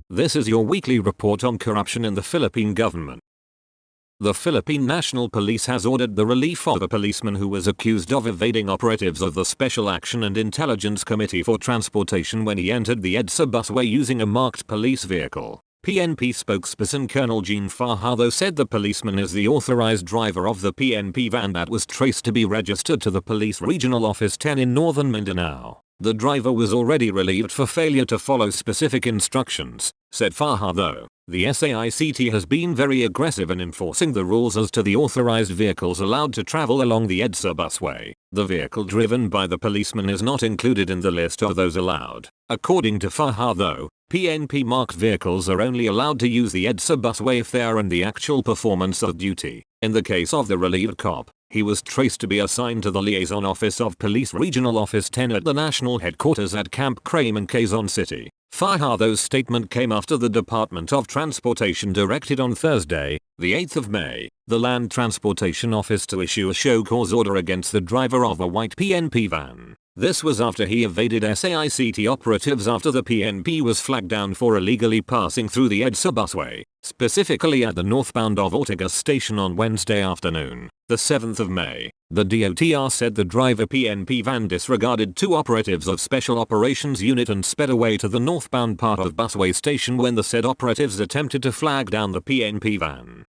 This is your weekly report on corruption in the Philippine government. The Philippine National Police has ordered the relief of a policeman who was accused of evading operatives of the Special Action and Intelligence Committee for Transportation when he entered the EDSA busway using a marked police vehicle. PNP spokesperson Colonel Jean Fajardo said the policeman is the authorized driver of the PNP van that was traced to be registered to the Police Regional Office 10 in northern Mindanao. The driver was already relieved for failure to follow specific instructions, said Fajardo. The SAICT has been very aggressive in enforcing the rules as to the authorized vehicles allowed to travel along the EDSA busway. The vehicle driven by the policeman is not included in the list of those allowed. According to Fajardo, PNP marked vehicles are only allowed to use the EDSA busway if they are in the actual performance of duty. In the case of the relieved cop, he was traced to be assigned to the Liaison Office of Police Regional Office 10 at the national headquarters at Camp Crame in Quezon City. Fajardo's statement came after the Department of Transportation directed on Thursday, the 8th of May, the Land Transportation Office to issue a show cause order against the driver of a white PNP van. This was after he evaded SAICT operatives after the PNP was flagged down for illegally passing through the EDSA busway, specifically at the northbound of Ortigas station on Wednesday afternoon, the 7th of May. The DOTR said the driver PNP van disregarded two operatives of Special Operations Unit and sped away to the northbound part of busway station when the said operatives attempted to flag down the PNP van.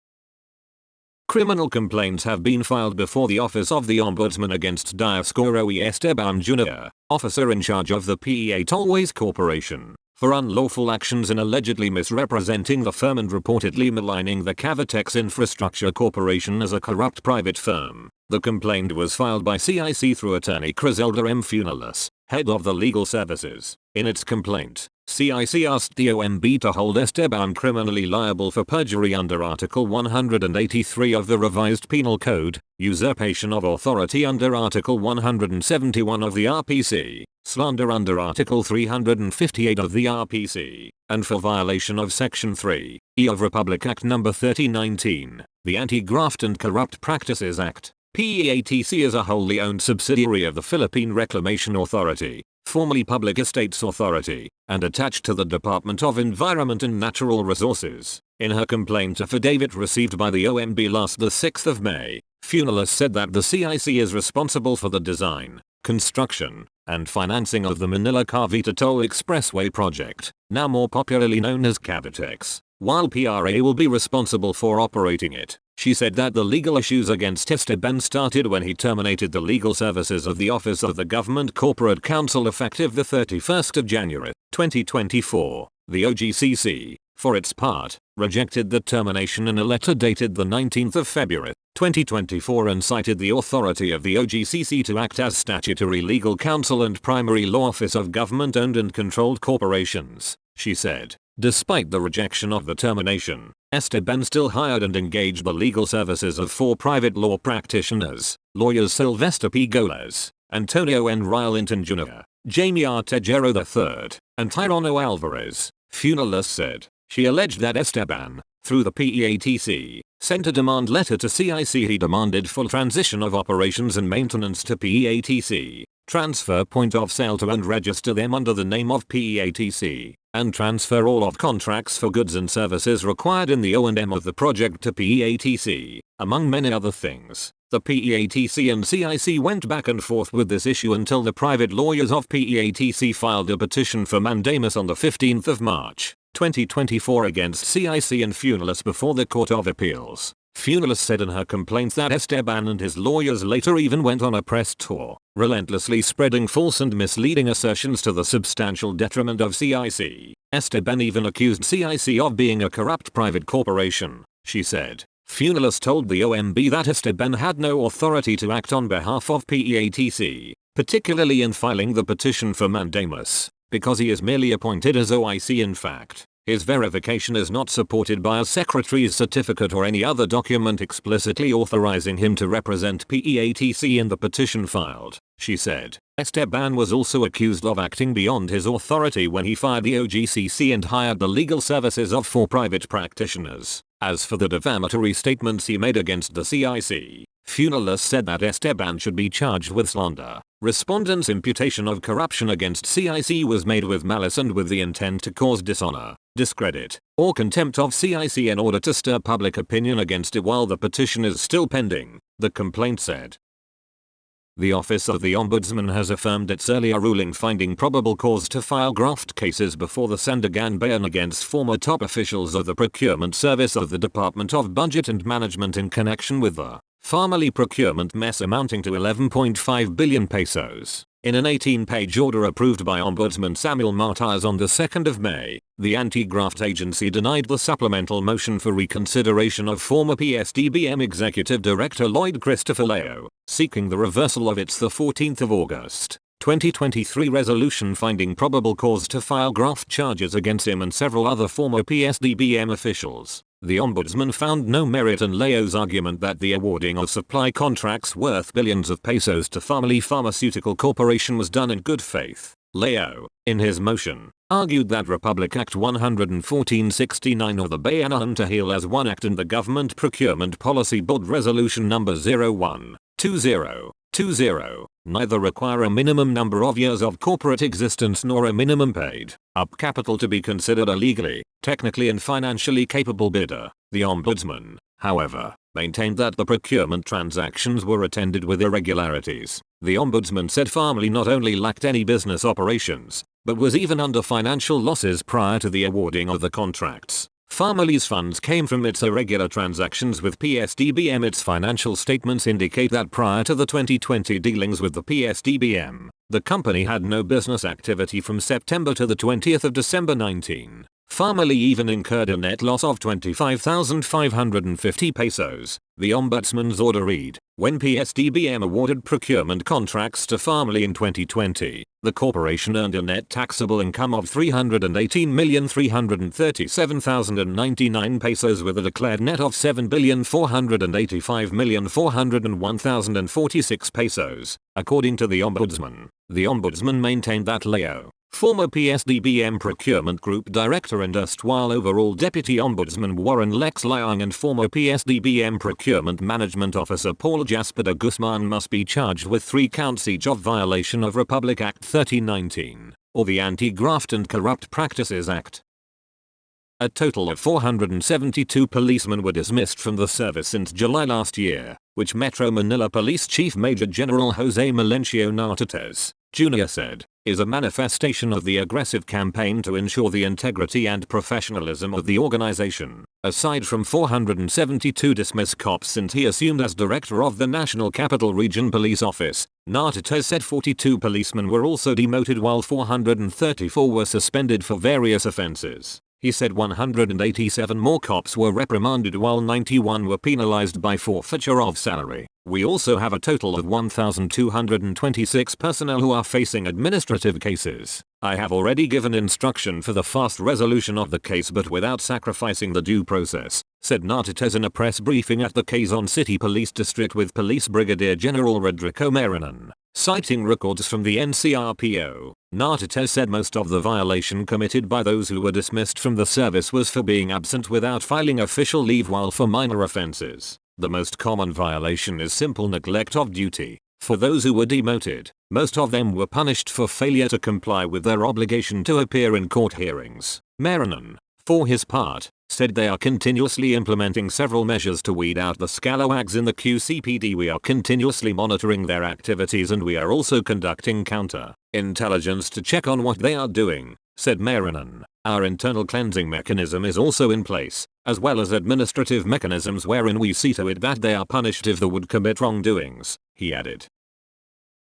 Criminal complaints have been filed before the Office of the Ombudsman against Dioscoro E. Esteban Jr., officer in charge of the PEA Tollways Corporation, for unlawful actions in allegedly misrepresenting the firm and reportedly maligning the Cavitex Infrastructure Corporation as a corrupt private firm. The complaint was filed by CIC through attorney Criselda M. Funalis, head of the legal services. In its complaint, CIC asked the OMB to hold Esteban criminally liable for perjury under Article 183 of the Revised Penal Code, usurpation of authority under Article 171 of the RPC, slander under Article 358 of the RPC, and for violation of Section 3E of Republic Act No. 3019, the Anti-Graft and Corrupt Practices Act. PEATC is a wholly owned subsidiary of the Philippine Reclamation Authority, formerly Public Estates Authority, and attached to the Department of Environment and Natural Resources. In her complaint affidavit received by the OMB last the 6th of May, Funalis said that the CIC is responsible for the design, construction, and financing of the Manila-Cavite Toll Expressway project, now more popularly known as Cavitex, while PRA will be responsible for operating it. She said that the legal issues against Esteban started when he terminated the legal services of the Office of the Government Corporate Counsel effective the 31st of January, 2024. The OGCC, for its part, rejected the termination in a letter dated the 19th of February, 2024 and cited the authority of the OGCC to act as statutory legal counsel and primary law office of government-owned and controlled corporations, she said. Despite the rejection of the termination, Esteban still hired and engaged the legal services of four private law practitioners, lawyers Sylvester P. Goles, Antonio N. Rylinton Jr., Jamie R. Tejero III, and Tyrono Alvarez, Funalis said. She alleged that Esteban, through the PEATC, sent a demand letter to CIC. He demanded full transition of operations and maintenance to PEATC, transfer point of sale to and register them under the name of PEATC, and transfer all of contracts for goods and services required in the O&M of the project to PEATC, among many other things. The PEATC and CIC went back and forth with this issue until the private lawyers of PEATC filed a petition for mandamus on the 15th of March, 2024 against CIC and Funalis before the Court of Appeals. Funalis said in her complaint that Esteban and his lawyers later even went on a press tour, relentlessly spreading false and misleading assertions to the substantial detriment of CIC. Esteban even accused CIC of being a corrupt private corporation, she said. Funalis told the OMB that Esteban had no authority to act on behalf of PEATC, particularly in filing the petition for mandamus, because he is merely appointed as OIC. In fact, his verification is not supported by a secretary's certificate or any other document explicitly authorizing him to represent PEATC in the petition filed, she said. Esteban was also accused of acting beyond his authority when he fired the OGCC and hired the legal services of four private practitioners. As for the defamatory statements he made against the CIC, Funes said that Esteban should be charged with slander. Respondents' imputation of corruption against CIC was made with malice and with the intent to cause dishonor, discredit, or contempt of CIC in order to stir public opinion against it while the petition is still pending, the complaint said. The Office of the Ombudsman has affirmed its earlier ruling finding probable cause to file graft cases before the Sandigan-Bayan against former top officials of the Procurement Service of the Department of Budget and Management in connection with the family procurement mess amounting to 11.5 billion pesos. In an 18-page order approved by Ombudsman Samuel Martires on the 2nd of May, the anti-graft agency denied the supplemental motion for reconsideration of former PSDBM Executive Director Lloyd Christopher Leo, seeking the reversal of its 14 August 2023 resolution finding probable cause to file graft charges against him and several other former PSDBM officials. The Ombudsman found no merit in Leo's argument that the awarding of supply contracts worth billions of pesos to Family Pharmaceutical Corporation was done in good faith. Leo, in his motion, argued that Republic Act 11469 or the Bayanihan Tahil as One Act and the Government Procurement Policy Board Resolution No. 01-20-20 neither require a minimum number of years of corporate existence nor a minimum paid up capital to be considered a legally, technically and financially capable bidder. The Ombudsman, however, maintained that the procurement transactions were attended with irregularities. The Ombudsman said Family not only lacked any business operations, but was even under financial losses prior to the awarding of the contracts. Family's funds came from its irregular transactions with PSDBM. Its financial statements indicate that prior to the 2020 dealings with the PSDBM, the company had no business activity from September to the 20th of December 19. Family even incurred a net loss of 25,550 pesos. The Ombudsman's order read, when PSDBM awarded procurement contracts to Family in 2020, the corporation earned a net taxable income of 318,337,099 pesos with a declared net of 7,485,401,046 pesos, according to the Ombudsman. The Ombudsman maintained that Leo, former PSDBM Procurement Group Director and erstwhile overall Deputy Ombudsman Warren Lex Liang and former PSDBM Procurement Management Officer Paul Jasper de Guzman must be charged with 3 counts each of violation of Republic Act 1319, or the Anti-Graft and Corrupt Practices Act. A total of 472 policemen were dismissed from the service since July last year, which Metro Manila Police Chief Major General Jose Melencio Nartates, Jr. said, is a manifestation of the aggressive campaign to ensure the integrity and professionalism of the organization. Aside from 472 dismissed cops since he assumed as director of the National Capital Region Police Office, Nartates said 42 policemen were also demoted while 434 were suspended for various offenses. He said 187 more cops were reprimanded while 91 were penalized by forfeiture of salary. We also have a total of 1,226 personnel who are facing administrative cases. I have already given instruction for the fast resolution of the case but without sacrificing the due process, said Nartates in a press briefing at the Quezon City Police District with Police Brigadier General Rodrigo Marinan. Citing records from the NCRPO, Nartates said most of the violation committed by those who were dismissed from the service was for being absent without filing official leave, while for minor offenses, the most common violation is simple neglect of duty. For those who were demoted, most of them were punished for failure to comply with their obligation to appear in court hearings. Marinan, for his part, said they are continuously implementing several measures to weed out the scalawags in the QCPD. We are continuously monitoring their activities and we are also conducting counter-intelligence to check on what they are doing, said Marinan. Our internal cleansing mechanism is also in place, as well as administrative mechanisms wherein we see to it that they are punished if they would commit wrongdoings, he added.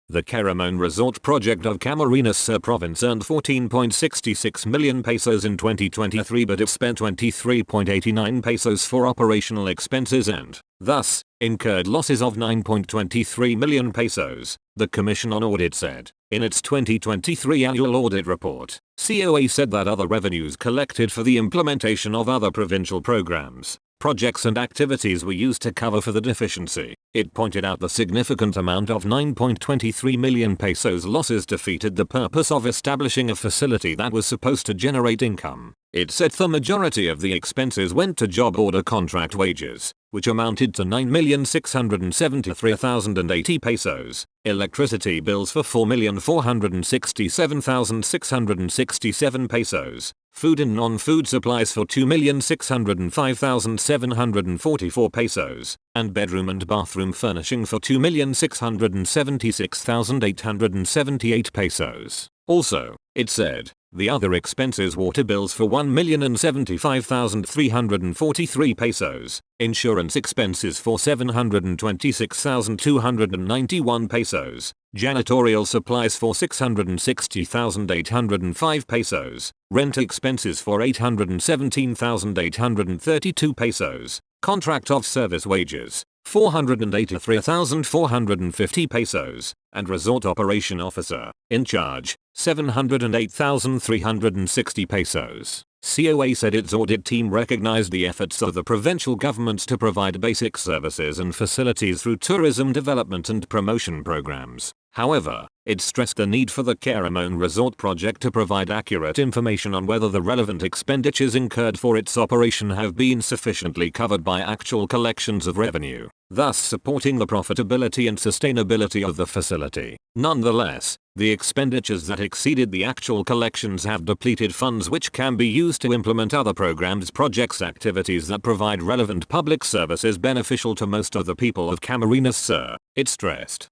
The Caramon Resort project of Camarines Sur province earned 14.66 million pesos in 2023 but it spent 23.89 pesos for operational expenses and, thus, incurred losses of 9.23 million pesos, the Commission on Audit said. In its 2023 annual audit report, COA said that other revenues collected for the implementation of other provincial programs, projects and activities were used to cover for the deficiency. It pointed out the significant amount of 9.23 million pesos losses defeated the purpose of establishing a facility that was supposed to generate income. It said the majority of the expenses went to job order contract wages, which amounted to 9,673,080 pesos, electricity bills for 4,467,667 pesos, food and non-food supplies for 2,605,744 pesos, and bedroom and bathroom furnishing for 2,676,878 pesos. Also, it said, the other expenses water bills for 1,075,343 pesos, insurance expenses for 726,291 pesos, janitorial supplies for 660,805 pesos, rent expenses for 817,832 pesos, contract of service wages, 483,450 pesos, and resort operation officer, in charge, 708,360 pesos. COA said its audit team recognized the efforts of the provincial governments to provide basic services and facilities through tourism development and promotion programs. However, it stressed the need for the Caramoan Resort project to provide accurate information on whether the relevant expenditures incurred for its operation have been sufficiently covered by actual collections of revenue, thus supporting the profitability and sustainability of the facility. Nonetheless, the expenditures that exceeded the actual collections have depleted funds which can be used to implement other programs, projects, activities that provide relevant public services beneficial to most of the people of Camarines Sur, it stressed.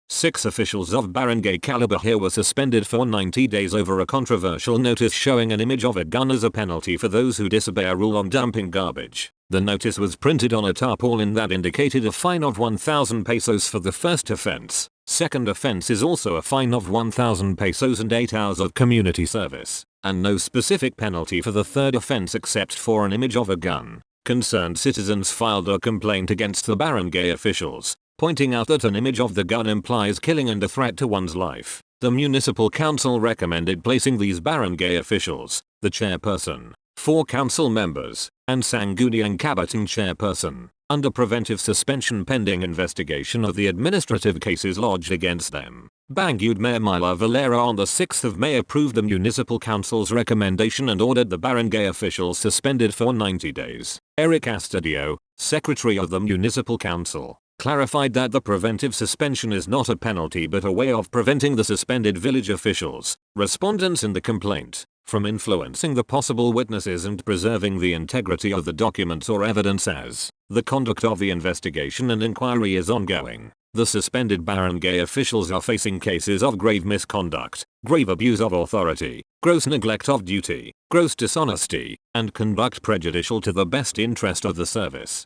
6 officials of Barangay Calabahir were suspended for 90 days over a controversial notice showing an image of a gun as a penalty for those who disobey a rule on dumping garbage. The notice was printed on a tarpaulin that indicated a fine of 1,000 pesos for the first offense. Second offense is also a fine of 1,000 pesos and 8 hours of community service, and no specific penalty for the third offense except for an image of a gun. Concerned citizens filed a complaint against the barangay officials, pointing out that an image of the gun implies killing and a threat to one's life. The municipal council recommended placing these barangay officials, the chairperson, 4 council members, and Sangguniang Kabataan chairperson, under preventive suspension pending investigation of the administrative cases lodged against them. Bangued Mayor Myla Valera on the 6th of May approved the municipal council's recommendation and ordered the barangay officials suspended for 90 days. Eric Astadio, secretary of the municipal council, clarified that the preventive suspension is not a penalty but a way of preventing the suspended village officials, respondents in the complaint, from influencing the possible witnesses and preserving the integrity of the documents or evidence as the conduct of the investigation and inquiry is ongoing. The suspended barangay officials are facing cases of grave misconduct, grave abuse of authority, gross neglect of duty, gross dishonesty, and conduct prejudicial to the best interest of the service.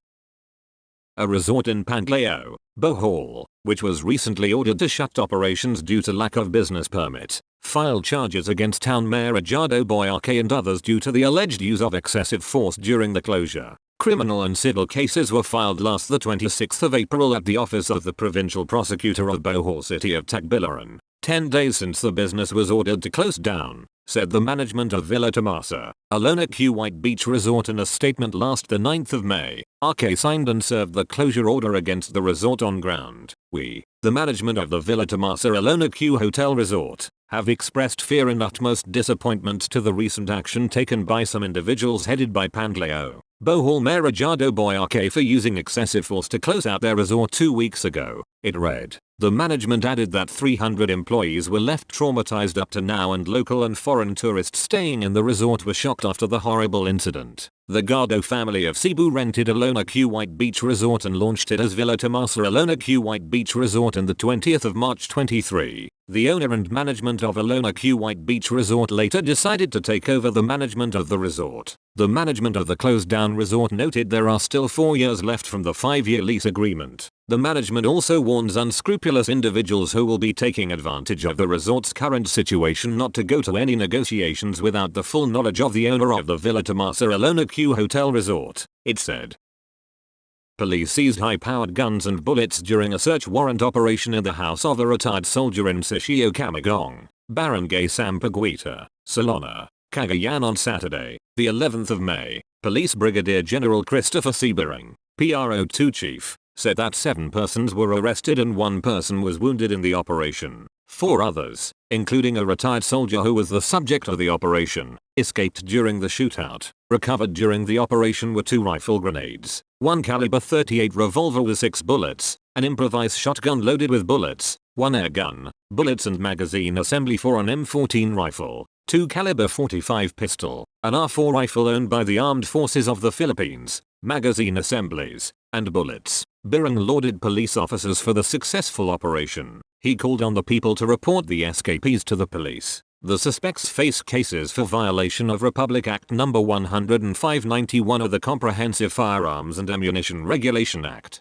A resort in Panglao, Bohol, which was recently ordered to shut operations due to lack of business permit, filed charges against Town Mayor Ajado Boyarque and others due to the alleged use of excessive force during the closure. Criminal and civil cases were filed last the 26th of April at the office of the Provincial Prosecutor of Bohol City of Tagbilaran, 10 days since the business was ordered to close down, said the management of Villa Tamasa, Alona Q White Beach Resort in a statement last the 9th of May. Arque signed and served the closure order against the resort on ground. We, the management of the Villa Tamasa Alona Q Hotel Resort, have expressed fear and utmost disappointment to the recent action taken by some individuals headed by Panglao, Bohol Mayor Ajado Boyarque for using excessive force to close out their resort 2 weeks ago, it read. The management added that 300 employees were left traumatized up to now and local and foreign tourists staying in the resort were shocked after the horrible incident. The Gardo family of Cebu rented Alona Q White Beach Resort and launched it as Villa Tamasa Alona Q White Beach Resort on the 20th of March 23. The owner and management of Alona Q White Beach Resort later decided to take over the management of the resort. The management of the closed down resort noted there are still 4 years left from the 5-year lease agreement. The management also warns unscrupulous individuals who will be taking advantage of the resort's current situation not to go to any negotiations without the full knowledge of the owner of the Villa Tamasa Alona Q Hotel Resort, it said. Police seized high-powered guns and bullets during a search warrant operation in the house of a retired soldier in Sitio Camagong, Barangay Sampaguita, Salona, Cagayan on Saturday, the 11th of May, Police Brigadier General Christopher Sebering, PRO2 chief, said that 7 persons were arrested and 1 person was wounded in the operation. 4 others, including a retired soldier who was the subject of the operation, escaped during the shootout. Recovered during the operation were 2 rifle grenades, 1 caliber .38 revolver with 6 bullets, an improvised shotgun loaded with bullets, 1 air gun, bullets and magazine assembly for an M14 rifle, 2 caliber .45 pistol, an R4 rifle owned by the Armed Forces of the Philippines, magazine assemblies, and bullets. Birang lauded police officers for the successful operation. He called on the people to report the escapees to the police. The suspects face cases for violation of Republic Act No. 105/91 of the Comprehensive Firearms and Ammunition Regulation Act.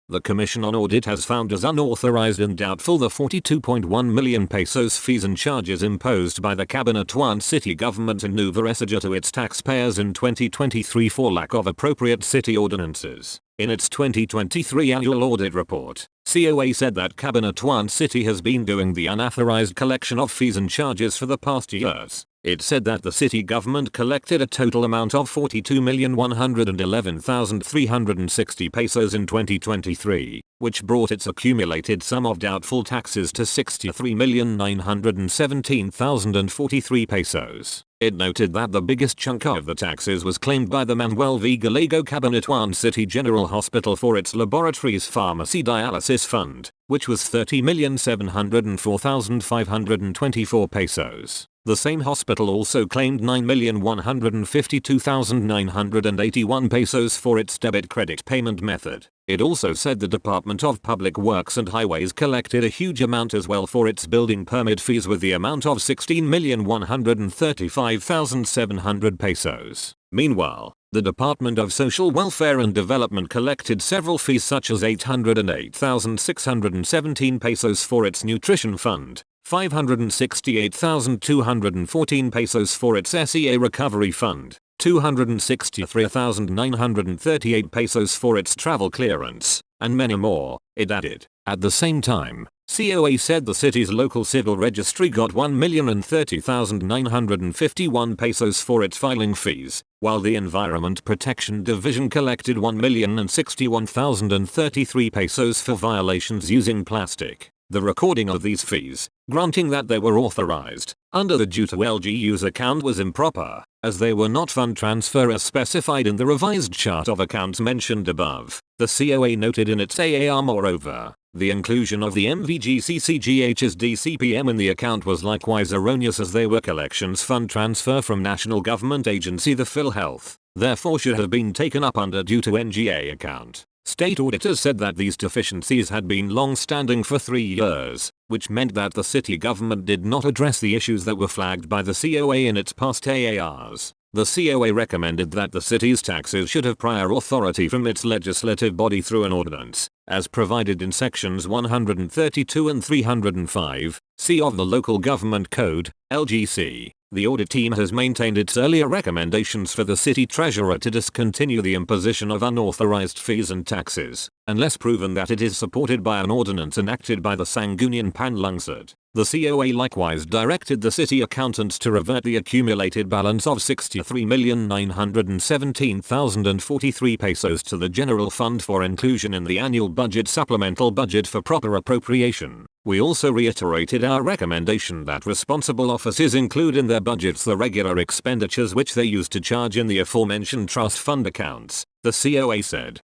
The Commission on Audit has found as unauthorized and doubtful the 42.1 million pesos fees and charges imposed by the Cabanatuan City government in Nueva Ecija to its taxpayers in 2023 for lack of appropriate city ordinances. In its 2023 annual audit report, COA said that Cabanatuan City has been doing the unauthorized collection of fees and charges for the past years. It said that the city government collected a total amount of 42,111,360 pesos in 2023, which brought its accumulated sum of doubtful taxes to 63,917,043 pesos. It noted that the biggest chunk of the taxes was claimed by the Manuel V. Gallego Cabanatuan City General Hospital for its laboratories pharmacy dialysis fund, which was 30,704,524 pesos. The same hospital also claimed 9,152,981 pesos for its debit credit payment method. It also said the Department of Public Works and Highways collected a huge amount as well for its building permit fees with the amount of 16,135,700 pesos. Meanwhile, the Department of Social Welfare and Development collected several fees such as 808,617 pesos for its nutrition fund, 568,214 pesos for its SEA recovery fund, 263,938 pesos for its travel clearance, and many more, it added. At the same time, COA said the city's local civil registry got 1,030,951 pesos for its filing fees, while the Environment Protection Division collected 1,061,033 pesos for violations using plastic. The recording of these fees, granting that they were authorized under the due to LGU's account, was improper, as they were not fund transfer as specified in the revised chart of accounts mentioned above. The COA noted in its AAR moreover, the inclusion of the MVGCCGH's DCPM in the account was likewise erroneous as they were collections fund transfer from national government agency the PhilHealth, therefore should have been taken up under due to NGA account. State auditors said that these deficiencies had been long-standing for 3 years, which meant that the city government did not address the issues that were flagged by the COA in its past AARs. The COA recommended that the city's taxes should have prior authority from its legislative body through an ordinance, as provided in sections 132 and 305, C of the Local Government Code, LGC. The audit team has maintained its earlier recommendations for the city treasurer to discontinue the imposition of unauthorized fees and taxes, unless proven that it is supported by an ordinance enacted by the Sangguniang Panlungsod. The COA likewise directed the city accountants to revert the accumulated balance of 63,917,043 pesos to the general fund for inclusion in the annual budget supplemental budget for proper appropriation. We also reiterated our recommendation that responsible offices include in their budgets the regular expenditures which they use to charge in the aforementioned trust fund accounts, the COA said.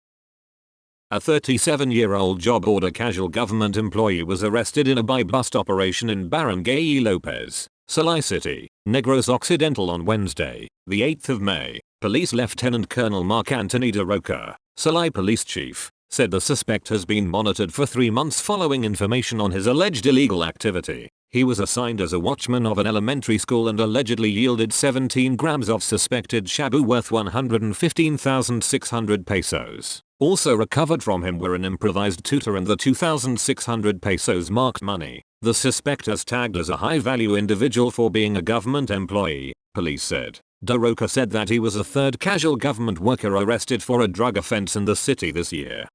A 37-year-old job order casual government employee was arrested in a buy-bust operation in Barangay Lopez, Salai City, Negros Occidental on Wednesday, the 8th of May. Police Lieutenant Colonel Mark Anthony De Roca, Salai Police Chief, said the suspect has been monitored for 3 months following information on his alleged illegal activity. He was assigned as a watchman of an elementary school and allegedly yielded 17 grams of suspected shabu worth 115,600 pesos. Also recovered from him were an improvised tutor and the 2,600 pesos marked money. The suspect is tagged as a high-value individual for being a government employee, police said. De Roca said that he was the 3rd casual government worker arrested for a drug offense in the city this year.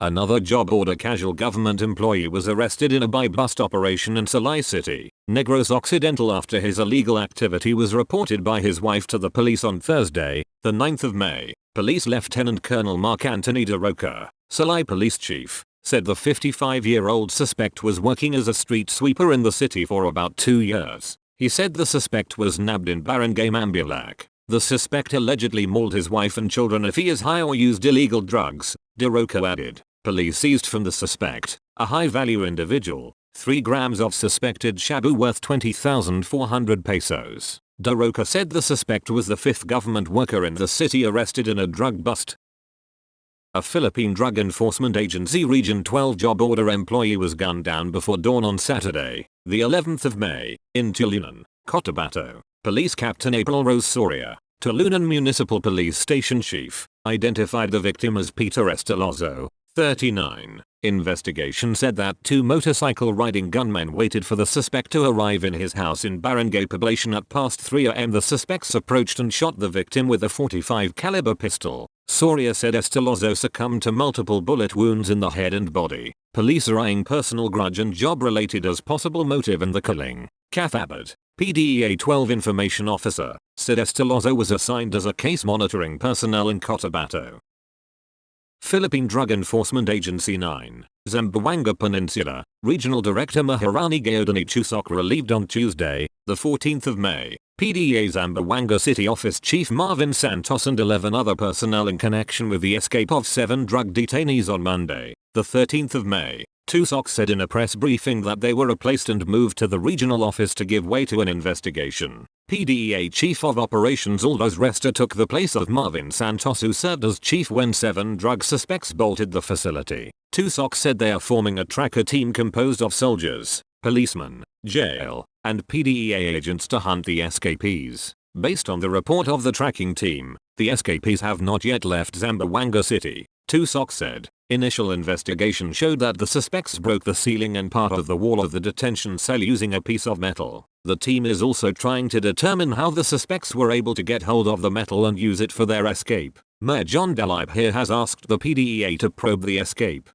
Another job order casual government employee was arrested in a buy-bust operation in Salai City, Negros Occidental after his illegal activity was reported by his wife to the police on Thursday, the 9th of May. Police Lieutenant Colonel Mark Anthony DeRoca, Salai Police Chief, said the 55-year-old suspect was working as a street sweeper in the city for about 2 years. He said the suspect was nabbed in Barangay Mambulac. The suspect allegedly mauled his wife and children if he is high or used illegal drugs, DeRoca added. Police seized from the suspect, a high-value individual, 3 grams of suspected shabu worth 20,400 pesos. DeRoca said the suspect was the 5th government worker in the city arrested in a drug bust. A Philippine Drug Enforcement Agency Region 12 job order employee was gunned down before dawn on Saturday, the 11th of May, in Tulunan, Cotabato. Police Captain April Rose Soria, Tulunan Municipal Police Station Chief, identified the victim as Peter Estelazo, 39. Investigation said that 2 motorcycle-riding gunmen waited for the suspect to arrive in his house in Barangay Poblacion at past 3 am. The suspects approached and shot the victim with a .45 caliber pistol. Soria said Estelazo succumbed to multiple bullet wounds in the head and body. Police are eyeing personal grudge and job-related as possible motive in the killing. Kath Abbott, PDEA 12 Information Officer, said Estelazo was assigned as a case monitoring personnel in Cotabato. Philippine Drug Enforcement Agency 9, Zamboanga Peninsula, Regional Director Maharani Gaodani Chusok relieved on Tuesday, the 14th of May. PDEA Zamboanga City Office Chief Marvin Santos and 11 other personnel in connection with the escape of 7 drug detainees on Monday, the 13th of May. Chusok said in a press briefing that they were replaced and moved to the regional office to give way to an investigation. PDEA Chief of Operations Aldous Resta took the place of Marvin Santos, who served as chief when 7 drug suspects bolted the facility. Chusok said they are forming a tracker team composed of soldiers, policemen, jail, and PDEA agents to hunt the escapees. Based on the report of the tracking team, the escapees have not yet left Zamboanga City, Chusok said. Initial investigation showed that the suspects broke the ceiling and part of the wall of the detention cell using a piece of metal. The team is also trying to determine how the suspects were able to get hold of the metal and use it for their escape. Mayor John Delib here has asked the PDEA to probe the escape.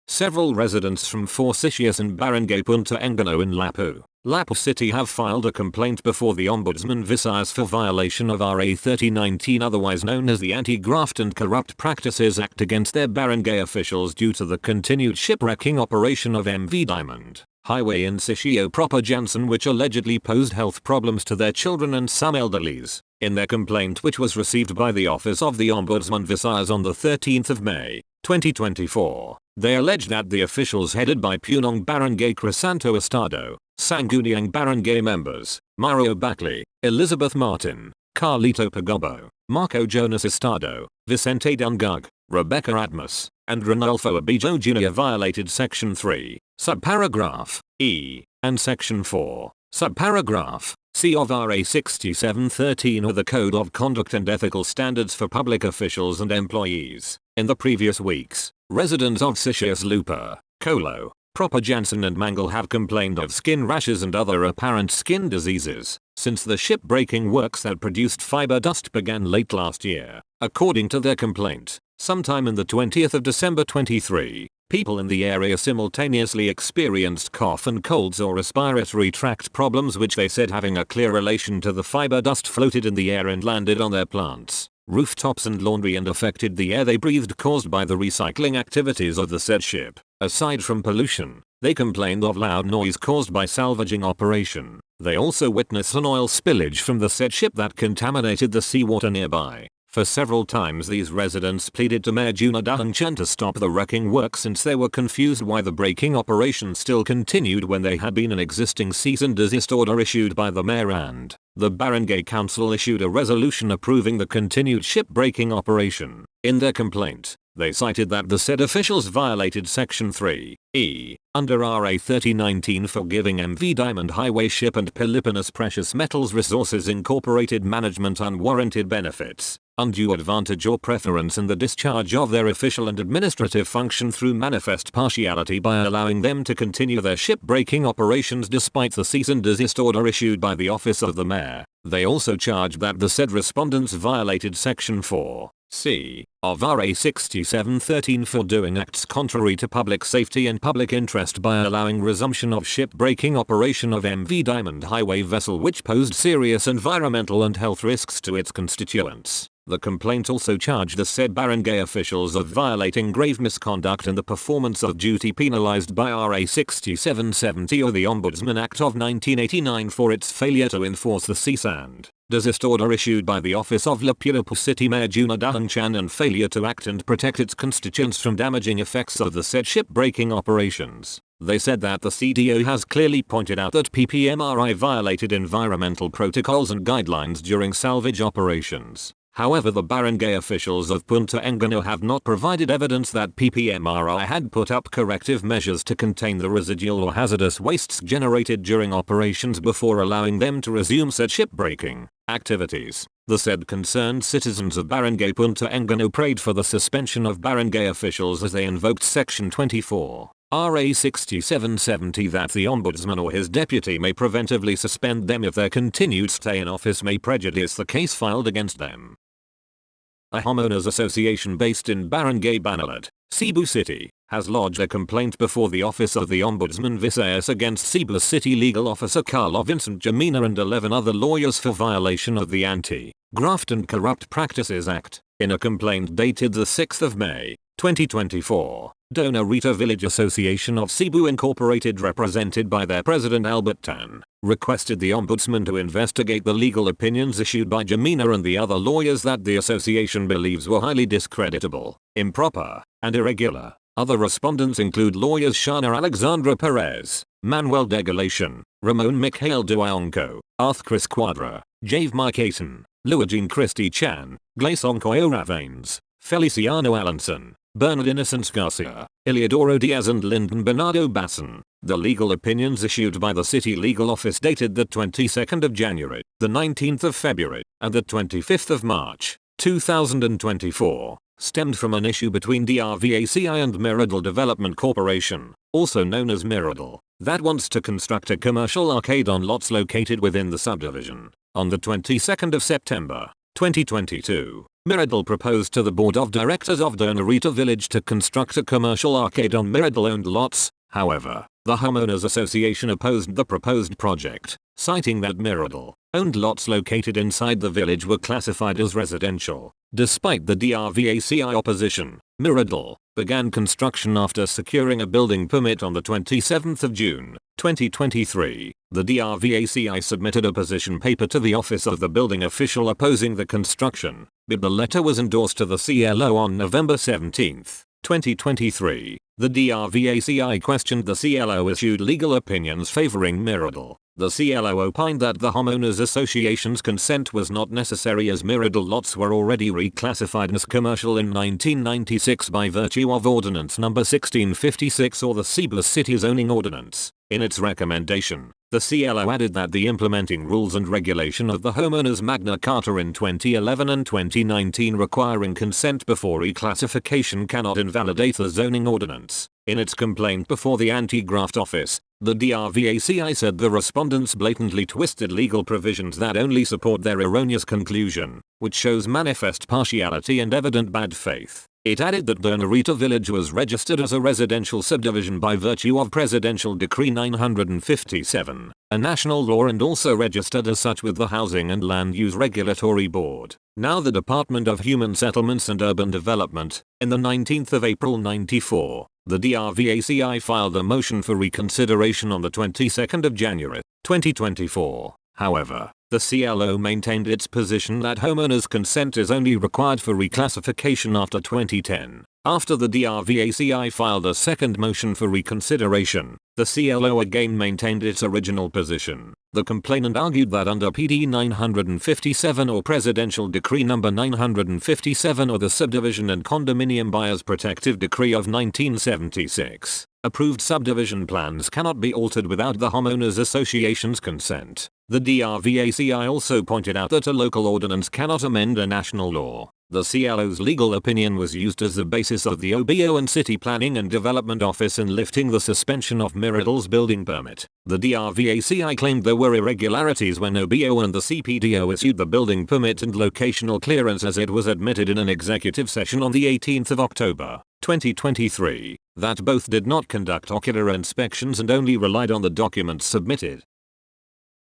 Several residents from Forsythia and Barangay Punta Engano in Lapu City have filed a complaint before the Ombudsman Visayas for violation of RA 3019, otherwise known as the Anti-Graft and Corrupt Practices Act, against their barangay officials due to the continued shipwrecking operation of MV Diamond Highway in Sitio Proper Jansen, which allegedly posed health problems to their children and some elderlies. In their complaint, which was received by the Office of the Ombudsman Visayas on the 13th of May, 2024, they allege that the officials headed by Punong Barangay Crisanto Estado, Sangguniang Barangay members, Mario Bacli, Elizabeth Martin, Carlito Pagobo, Marco Jonas Estado, Vicente Dungug, Rebecca Admas, and Ranulfo Abijo Jr. violated Section 3, Subparagraph E, and Section 4, Subparagraph C of RA 6713 of the Code of Conduct and Ethical Standards for Public Officials and Employees. In the previous weeks, residents of Sitios Lupa, Colo, Proper Jansen and Mangal have complained of skin rashes and other apparent skin diseases since the ship-breaking works that produced fiber dust began late last year. According to their complaint, sometime in the 20th of December 23, people in the area simultaneously experienced cough and colds or respiratory tract problems, which they said having a clear relation to the fiber dust floated in the air and landed on their plants, rooftops and laundry and affected the air they breathed, caused by the recycling activities of the said ship. Aside from pollution, they complained of loud noise caused by salvaging operation. They also witnessed an oil spillage from the said ship that contaminated the seawater nearby. For several times these residents pleaded to Mayor Juna Dahangchan to stop the wrecking work, since they were confused why the breaking operation still continued when there had been an existing cease and desist order issued by the mayor, and the Barangay Council issued a resolution approving the continued ship-breaking operation. In their complaint, they cited that the said officials violated Section 3(e) under RA 3019 for giving MV Diamond Highway Ship and Pilipinas Precious Metals Resources Incorporated management unwarranted benefits, undue advantage or preference in the discharge of their official and administrative function through manifest partiality by allowing them to continue their ship-breaking operations despite the cease and desist order issued by the Office of the Mayor. They also charged that the said respondents violated Section 4 c. of RA 6713 for doing acts contrary to public safety and public interest by allowing resumption of ship-breaking operation of MV Diamond Highway vessel which posed serious environmental and health risks to its constituents. The complaint also charged the said barangay officials of violating grave misconduct in the performance of duty penalized by RA 6770 or the Ombudsman Act of 1989 for its failure to enforce the cease and desist order issued by the office of Lapu-Lapu City Mayor Juna Dahangchan and failure to act and protect its constituents from damaging effects of the said ship-breaking operations. They said that the CDO has clearly pointed out that PPMRI violated environmental protocols and guidelines during salvage operations. However, the barangay officials of Punta Engano have not provided evidence that PPMRI had put up corrective measures to contain the residual or hazardous wastes generated during operations before allowing them to resume said ship-breaking activities. The said concerned citizens of Barangay Punta Engano prayed for the suspension of barangay officials as they invoked Section 24. RA 6770 that the Ombudsman or his deputy may preventively suspend them if their continued stay in office may prejudice the case filed against them. A homeowners association based in Barangay Banalad, Cebu City, has lodged a complaint before the office of the Ombudsman Visayas against Cebu City Legal Officer Carlo Vincent Jamina and 11 other lawyers for violation of the Anti-Graft and Corrupt Practices Act. In a complaint dated the 6th of May, 2024, Dona Rita Village Association of Cebu Incorporated, represented by their president Albert Tan, requested the Ombudsman to investigate the legal opinions issued by Jamina and the other lawyers that the association believes were highly discreditable, improper, and irregular. Other respondents include lawyers Shana Alexandra Perez, Manuel Degulation, Ramon Mikhail Duionco, Arth Chris Quadra, Jave Mike Ayton, Luigene Christy Chan, Glason Coyo Ravanes, Feliciano Alanson, Bernard Innocence Garcia, Eliodoro Diaz and Lyndon Bernardo Basson. The legal opinions issued by the City Legal Office dated the 22nd of January, the 19th of February, and the 25th of March, 2024, stemmed from an issue between DRVACI and Mirador Development Corporation, also known as Mirador, that wants to construct a commercial arcade on lots located within the subdivision. On the 22nd of September, 2022, Mirador proposed to the Board of Directors of Dona Rita Village to construct a commercial arcade on Mirador-owned lots. However, the Homeowners Association opposed the proposed project, citing that Mirador-owned lots located inside the village were classified as residential. Despite the DRVACI opposition, Mirador began construction after securing a building permit on the 27th of June, 2023. The DRVACI submitted a position paper to the office of the building official opposing the construction, but the letter was endorsed to the CLO on November 17, 2023. The DRVACI questioned the CLO issued legal opinions favoring Mirador. The CLO opined that the Homeowners Association's consent was not necessary as Mirador lots were already reclassified as commercial in 1996 by virtue of Ordinance No. 1656 or the Cebu City Zoning Ordinance. In its recommendation, the CLO added that the implementing rules and regulation of the Homeowners Magna Carta in 2011 and 2019 requiring consent before reclassification cannot invalidate the zoning ordinance. In its complaint before the Anti-Graft Office, the DRVACI said the respondents blatantly twisted legal provisions that only support their erroneous conclusion, which shows manifest partiality and evident bad faith. It added that Dona Rita Village was registered as a residential subdivision by virtue of Presidential Decree 957, a national law, and also registered as such with the Housing and Land Use Regulatory Board. Now the Department of Human Settlements and Urban Development, in the 19th of April 94, the DRVACI filed a motion for reconsideration on the 22nd of January, 2024. However, the CLO maintained its position that homeowners' consent is only required for reclassification after 2010. After the DRVACI filed a second motion for reconsideration, the CLO again maintained its original position. The complainant argued that under PD 957 or Presidential Decree No. 957 or the Subdivision and Condominium Buyers Protective Decree of 1976, Approved subdivision plans cannot be altered without the homeowners association's consent. The DRVACI also pointed out that a local ordinance cannot amend a national law. The CLO's legal opinion was used as the basis of the OBO and City Planning and Development Office in lifting the suspension of Mirador's building permit. The DRVACI claimed there were irregularities when OBO and the CPDO issued the building permit and locational clearance as it was admitted in an executive session on the 18th of October, 2023, that both did not conduct ocular inspections and only relied on the documents submitted.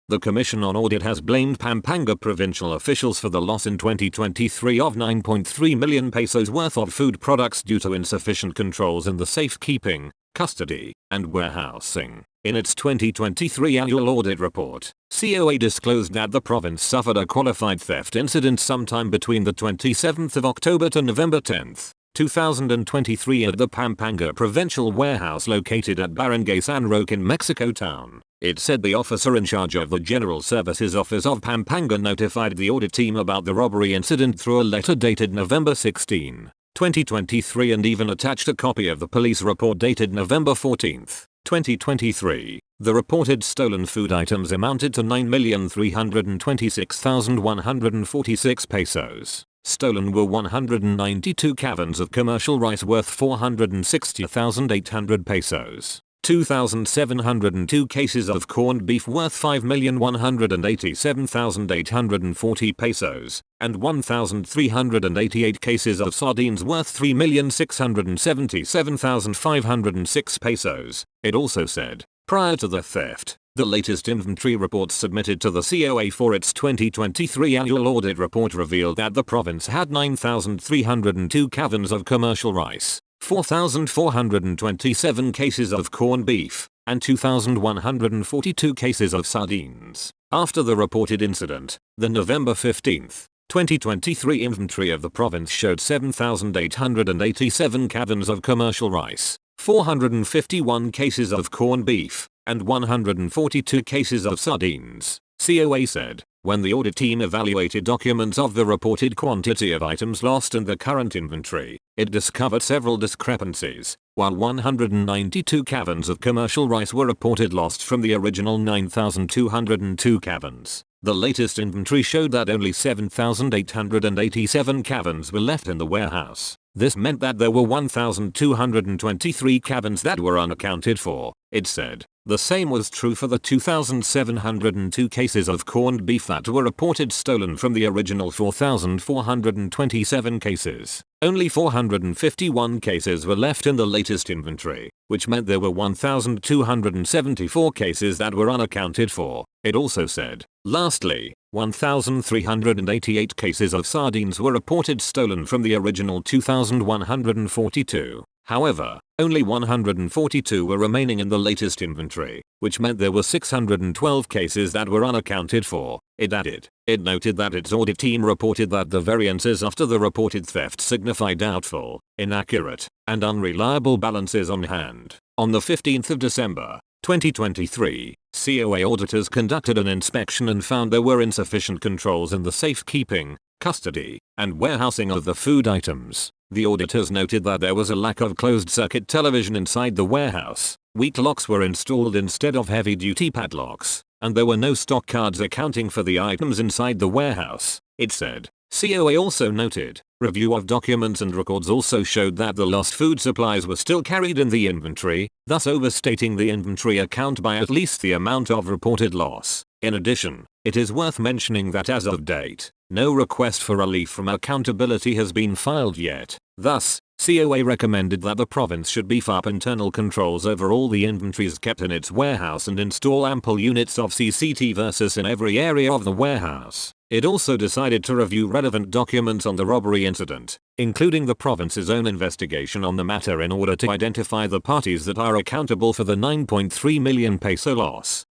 The Commission on Audit has blamed Pampanga provincial officials for the loss in 2023 of 9.3 million pesos worth of food products due to insufficient controls in the safekeeping, custody, and warehousing. In its 2023 annual audit report, COA disclosed that the province suffered a qualified theft incident sometime between the 27th of October to November 10, 2023 at the Pampanga Provincial Warehouse located at Barangay San Roque in Mexico Town. It said the officer in charge of the General Services Office of Pampanga notified the audit team about the robbery incident through a letter dated November 16, 2023 and even attached a copy of the police report dated November 14, 2023. The reported stolen food items amounted to 9,326,146 pesos. Stolen were 192 caverns of commercial rice worth 460,800 pesos. 2,702 cases of corned beef worth 5,187,840 pesos, and 1,388 cases of sardines worth 3,677,506 pesos, it also said. Prior to the theft, the latest inventory report submitted to the COA for its 2023 annual audit report revealed that the province had 9,302 caverns of commercial rice, 4,427 cases of corned beef, and 2,142 cases of sardines. After the reported incident, the November 15, 2023 inventory of the province showed 7,887 caverns of commercial rice, 451 cases of corned beef, and 142 cases of sardines, COA said. When the audit team evaluated documents of the reported quantity of items lost and the current inventory, it discovered several discrepancies. While 192 caverns of commercial rice were reported lost from the original 9,202 caverns, the latest inventory showed that only 7,887 caverns were left in the warehouse. This meant that there were 1,223 caverns that were unaccounted for, it said. The same was true for the 2,702 cases of corned beef that were reported stolen from the original 4,427 cases. Only 451 cases were left in the latest inventory, which meant there were 1,274 cases that were unaccounted for, it also said. Lastly, 1,388 cases of sardines were reported stolen from the original 2,142. However, only 142 were remaining in the latest inventory, which meant there were 612 cases that were unaccounted for, it added. It noted that its audit team reported that the variances after the reported theft signify doubtful, inaccurate, and unreliable balances on hand. On the 15th of December, 2023, COA auditors conducted an inspection and found there were insufficient controls in the safekeeping, custody, and warehousing of the food items. The auditors noted that there was a lack of closed-circuit television inside the warehouse, weak locks were installed instead of heavy-duty padlocks, and there were no stock cards accounting for the items inside the warehouse, it said. COA also noted, review of documents and records also showed that the lost food supplies were still carried in the inventory, thus overstating the inventory account by at least the amount of reported loss. In addition, it is worth mentioning that as of date, no request for relief from accountability has been filed yet. Thus, COA recommended that the province should beef up internal controls over all the inventories kept in its warehouse and install ample units of CCTVs in every area of the warehouse. It also decided to review relevant documents on the robbery incident, including the province's own investigation on the matter in order to identify the parties that are accountable for the 9.3 million peso loss.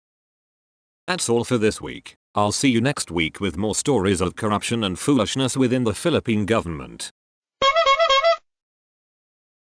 That's all for this week. I'll see you next week with more stories of corruption and foolishness within the Philippine government.